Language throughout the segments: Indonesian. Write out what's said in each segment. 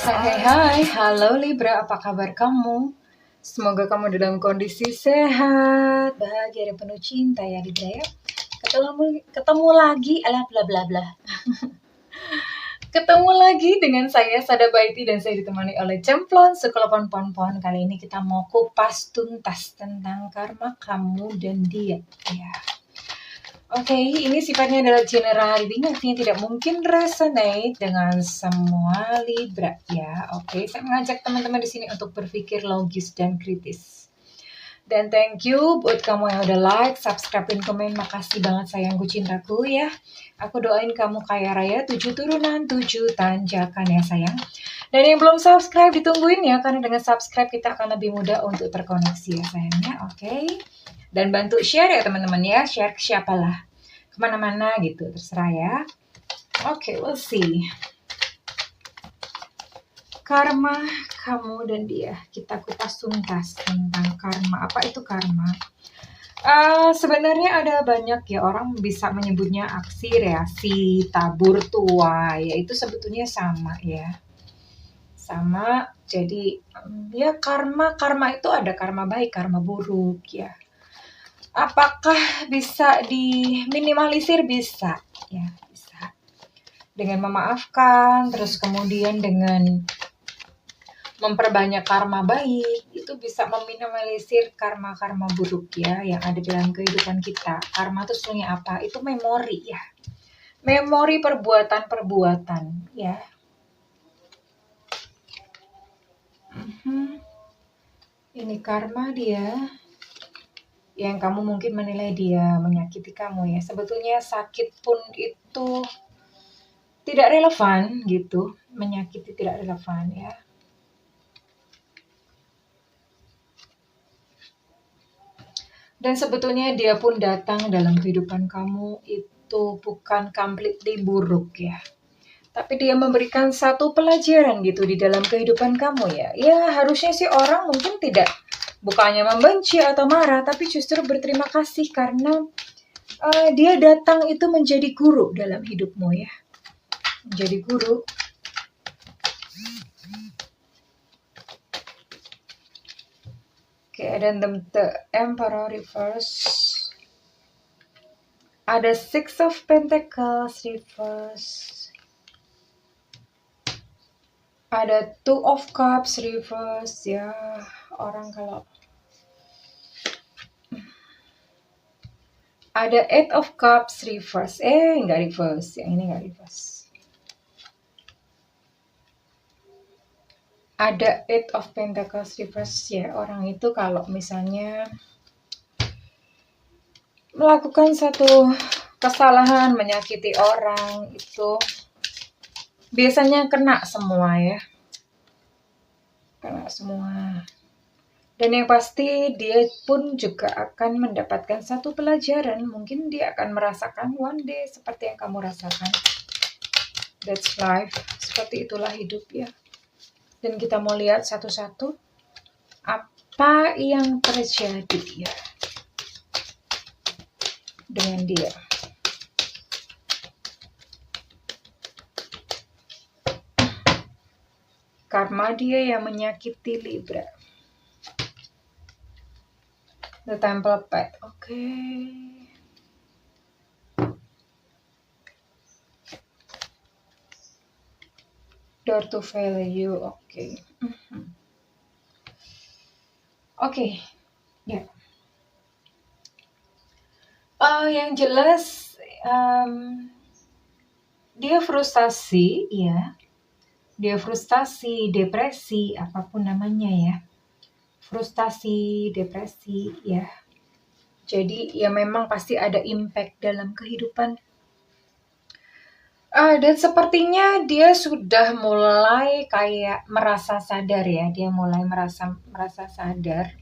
Hai, halo Libra, apa kabar kamu? Semoga kamu dalam kondisi sehat, bahagia dan penuh cinta ya Libra ya. Ketemu lagi, alah bla bla bla. Ketemu lagi dengan saya Sada Baiti dan saya ditemani oleh Cemplon Sekolopon Pon. Kali ini kita mau kupas tuntas tentang karma kamu dan dia. Ya. Oke, ini sifatnya adalah general reading, artinya tidak mungkin resonate dengan semua Libra ya. Oke, saya mengajak teman-teman di sini untuk berpikir logis dan kritis. Dan thank you buat kamu yang udah like, subscribe, dan komen. Makasih banget sayangku cintaku ya. Aku doain kamu kaya raya, 7 turunan, 7 tanjakan ya sayang. Dan yang belum subscribe ditungguin ya, karena dengan subscribe kita akan lebih mudah untuk terkoneksi ya sayangnya. Oke. Dan bantu share ya teman-teman ya, share ke siapalah, kemana-mana gitu, terserah ya. Oke, we'll see. Karma kamu dan dia, kita kupas tuntas tentang karma. Apa itu karma? Sebenarnya ada banyak ya, orang bisa menyebutnya aksi, reaksi, tabur, tuai. Ya itu sebetulnya sama ya. Sama, jadi ya karma itu ada karma baik, karma buruk ya. Apakah bisa diminimalisir? Bisa ya, bisa. Dengan memaafkan, terus kemudian dengan memperbanyak karma baik, itu bisa meminimalisir karma-karma buruk ya yang ada dalam kehidupan kita. Karma itu sebenarnya apa? Itu memori ya. Memori perbuatan-perbuatan ya. Ini karma dia yang kamu mungkin menilai dia menyakiti kamu ya. Sebetulnya sakit pun itu tidak relevan gitu. Menyakiti tidak relevan ya. Dan sebetulnya dia pun datang dalam kehidupan kamu itu bukan completely buruk ya. Tapi dia memberikan satu pelajaran gitu di dalam kehidupan kamu ya. Ya harusnya sih orang mungkin tidak, bukannya membenci atau marah, tapi justru berterima kasih karena dia datang itu menjadi guru dalam hidupmu ya. Menjadi guru. Oke, ada the Emperor reverse. Ada Six of Pentacles reverse. Ada Two of Cups reverse ya. Orang kalau ada Eight of Cups reverse. Nggak reverse. Yang ini nggak reverse. Ada Eight of Pentacles reverse ya. Orang itu kalau misalnya melakukan satu kesalahan, menyakiti orang, itu biasanya kena semua ya. Kena semua. Dan yang pasti dia pun juga akan mendapatkan satu pelajaran. Mungkin dia akan merasakan one day seperti yang kamu rasakan. That's life. Seperti itulah hidup ya. Dan kita mau lihat satu-satu apa yang terjadi ya dengan dia. Karma dia yang menyakiti Libra. The Temple Pet. Oke. Door to value. Oke. Oke. Ya. Yang jelas dia frustasi ya. Dia frustasi, depresi, apapun namanya ya. Frustasi, depresi ya. Jadi ya memang pasti ada impact dalam kehidupan. Dan sepertinya dia sudah mulai kayak merasa sadar ya. Dia mulai merasa sadar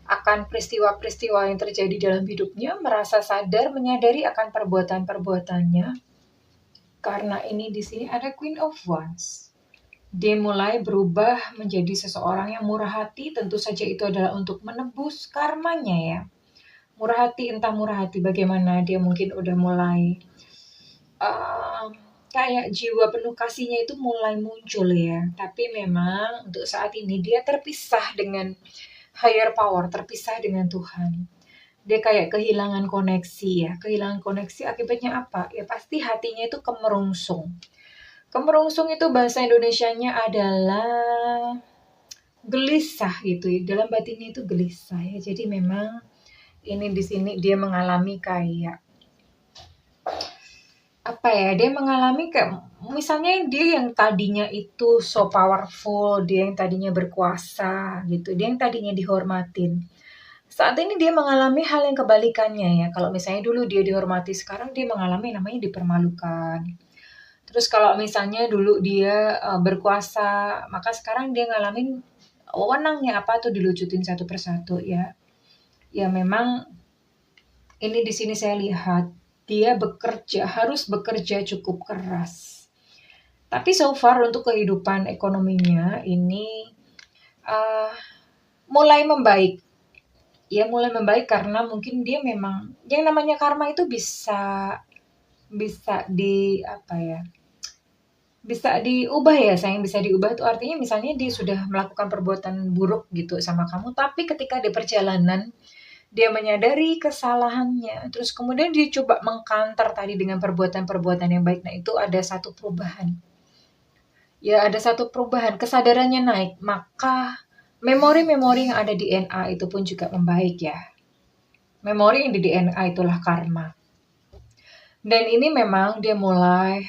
akan peristiwa-peristiwa yang terjadi dalam hidupnya. Merasa sadar, menyadari akan perbuatan-perbuatannya. Karena ini di sini ada Queen of Wands. Dia mulai berubah menjadi seseorang yang murah hati. Tentu saja itu adalah untuk menebus karmanya ya. Murah hati, entah murah hati bagaimana. Dia mungkin udah mulai kayak jiwa penuh kasihnya itu mulai muncul ya. Tapi memang untuk saat ini dia terpisah dengan higher power, terpisah dengan Tuhan. Dia kayak kehilangan koneksi ya. Kehilangan koneksi akibatnya apa? Ya pasti hatinya itu kemerungsung. Kemerungsung itu bahasa Indonesianya adalah gelisah gitu ya. Dalam batinnya itu gelisah ya. Jadi memang ini di sini dia mengalami kayak apa ya, dia mengalami kayak misalnya dia yang tadinya itu so powerful, dia yang tadinya berkuasa gitu, dia yang tadinya dihormatin. Saat ini dia mengalami hal yang kebalikannya ya. Kalau misalnya dulu dia dihormati, sekarang dia mengalami namanya dipermalukan. Terus kalau misalnya dulu dia berkuasa, maka sekarang dia ngalamin wewenangnya apa tuh dilucutin satu persatu ya. Ya memang ini di sini saya lihat dia harus bekerja cukup keras. Tapi so far untuk kehidupan ekonominya ini uh, mulai membaik. Ya mulai membaik karena mungkin dia memang yang namanya karma itu bisa di apa ya? Bisa diubah ya, sayang, bisa diubah itu artinya misalnya dia sudah melakukan perbuatan buruk gitu sama kamu, tapi ketika di perjalanan dia menyadari kesalahannya, terus kemudian dia coba mengkanter tadi dengan perbuatan-perbuatan yang baik. Nah, itu ada satu perubahan. Ya, ada satu perubahan, kesadarannya naik, maka memori-memori yang ada di DNA itu pun juga membaik ya. Memori yang di DNA itulah karma. Dan ini memang dia mulai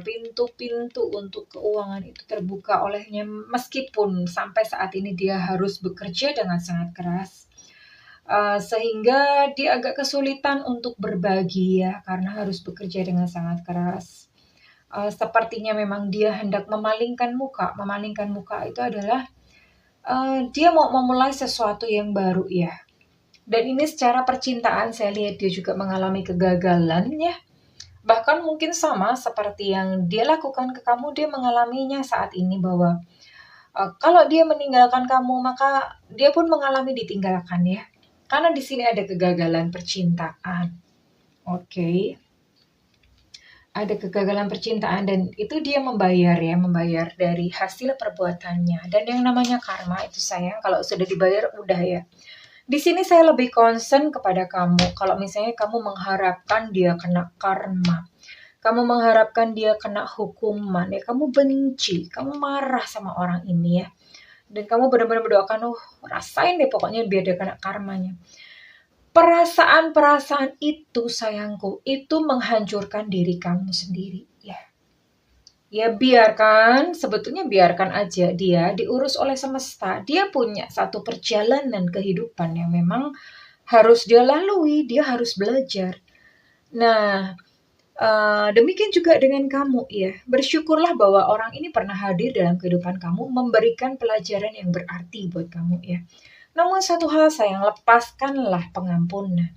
pintu-pintu untuk keuangan itu terbuka olehnya meskipun sampai saat ini dia harus bekerja dengan sangat keras. Sehingga dia agak kesulitan untuk berbagi ya karena harus bekerja dengan sangat keras. Sepertinya memang dia hendak memalingkan muka. Memalingkan muka itu adalah dia mau memulai sesuatu yang baru ya. Dan ini secara percintaan saya lihat dia juga mengalami kegagalan ya. Bahkan mungkin sama seperti yang dia lakukan ke kamu, dia mengalaminya saat ini bahwa kalau dia meninggalkan kamu, maka dia pun mengalami ditinggalkan ya. Karena di sini ada kegagalan percintaan. Oke. Ada kegagalan percintaan dan itu dia membayar dari hasil perbuatannya. Dan yang namanya karma itu sayang, kalau sudah dibayar udah ya. Di sini saya lebih concern kepada kamu. Kalau misalnya kamu mengharapkan dia kena karma, kamu mengharapkan dia kena hukuman, ya kamu benci, kamu marah sama orang ini ya. Dan kamu benar-benar berdoakan, rasain deh pokoknya biar dia kena karmanya. Perasaan-perasaan itu sayangku, itu menghancurkan diri kamu sendiri ya. Ya sebetulnya biarkan aja dia diurus oleh semesta. Dia punya satu perjalanan kehidupan yang memang harus dia lalui, dia harus belajar. Nah, demikian juga dengan kamu ya. Bersyukurlah bahwa orang ini pernah hadir dalam kehidupan kamu, memberikan pelajaran yang berarti buat kamu ya. Namun satu hal sayang, lepaskanlah pengampunan.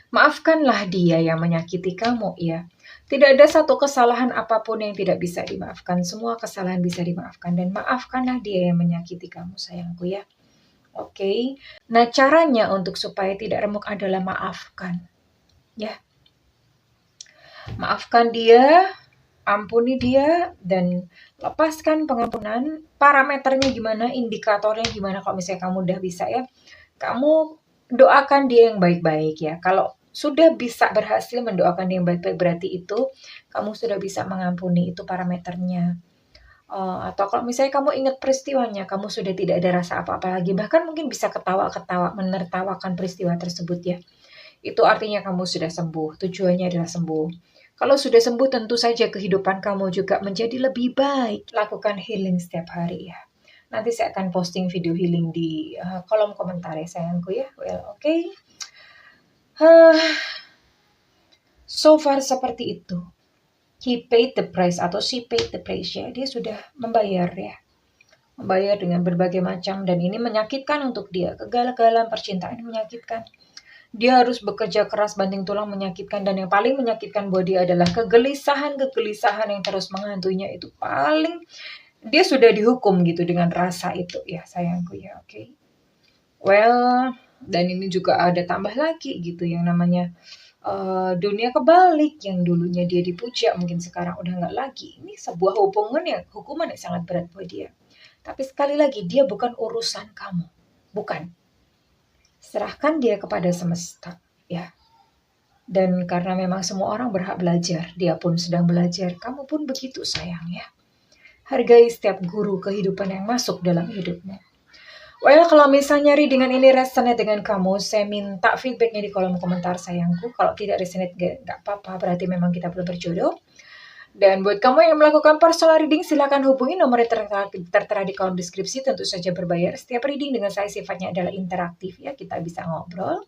Maafkanlah dia yang menyakiti kamu ya. Tidak ada satu kesalahan apapun yang tidak bisa dimaafkan. Semua kesalahan bisa dimaafkan. Dan maafkanlah dia yang menyakiti kamu sayangku ya. Oke. Nah caranya untuk supaya tidak remuk adalah maafkan. Ya. Maafkan dia, ampuni dia, dan lepaskan pengampunan. Parameternya gimana, indikatornya gimana kalau misalnya kamu udah bisa ya. Kamu doakan dia yang baik-baik ya. Kalau sudah bisa berhasil mendoakan dia yang baik-baik, berarti itu kamu sudah bisa mengampuni, itu parameternya. Atau kalau misalnya kamu ingat peristiwanya, kamu sudah tidak ada rasa apa-apa lagi. Bahkan mungkin bisa ketawa-ketawa, menertawakan peristiwa tersebut ya. Itu artinya kamu sudah sembuh. Tujuannya adalah sembuh. Kalau sudah sembuh, tentu saja kehidupan kamu juga menjadi lebih baik. Lakukan healing setiap hari ya. Nanti saya akan posting video healing di kolom komentar ya sayangku ya. Well, oke. So far seperti itu. He paid the price atau she paid the price ya. Dia sudah membayar ya. Membayar dengan berbagai macam dan ini menyakitkan untuk dia. Kegagalan percintaan menyakitkan. Dia harus bekerja keras banting tulang, menyakitkan, dan yang paling menyakitkan buat dia adalah kegelisahan yang terus menghantuinya. Itu paling dia sudah dihukum gitu dengan rasa itu ya sayangku ya. Oke. Well, dan ini juga ada tambah lagi gitu yang namanya dunia kebalik, yang dulunya dia dipuja mungkin sekarang udah nggak lagi. Ini sebuah hukuman yang sangat berat buat dia. Tapi sekali lagi, dia bukan urusan kamu, bukan. Serahkan dia kepada semesta, ya. Dan karena memang semua orang berhak belajar, dia pun sedang belajar, kamu pun begitu sayang, ya. Hargai setiap guru kehidupan yang masuk dalam hidupmu. Well, kalau misalnya readingan ini resonate dengan kamu, saya minta feedbacknya di kolom komentar sayangku. Kalau tidak resonate, gak apa-apa, berarti memang kita belum berjodoh. Dan buat kamu yang melakukan personal reading, silakan hubungi nomor tertera di kolom deskripsi, tentu saja berbayar. Setiap reading dengan saya sifatnya adalah interaktif, ya, kita bisa ngobrol.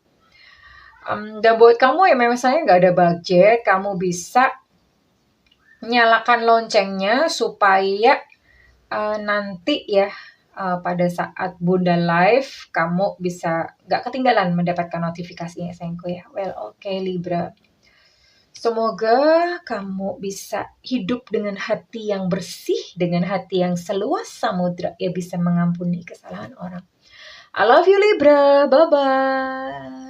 Dan buat kamu yang memang saya nggak ada budget, kamu bisa nyalakan loncengnya supaya nanti ya, pada saat Bunda live, kamu bisa gak ketinggalan mendapatkan notifikasinya sayangku, ya. Well, oke, Libra. Semoga kamu bisa hidup dengan hati yang bersih, dengan hati yang seluas samudra, ya, bisa mengampuni kesalahan orang. I love you, Libra. Bye-bye.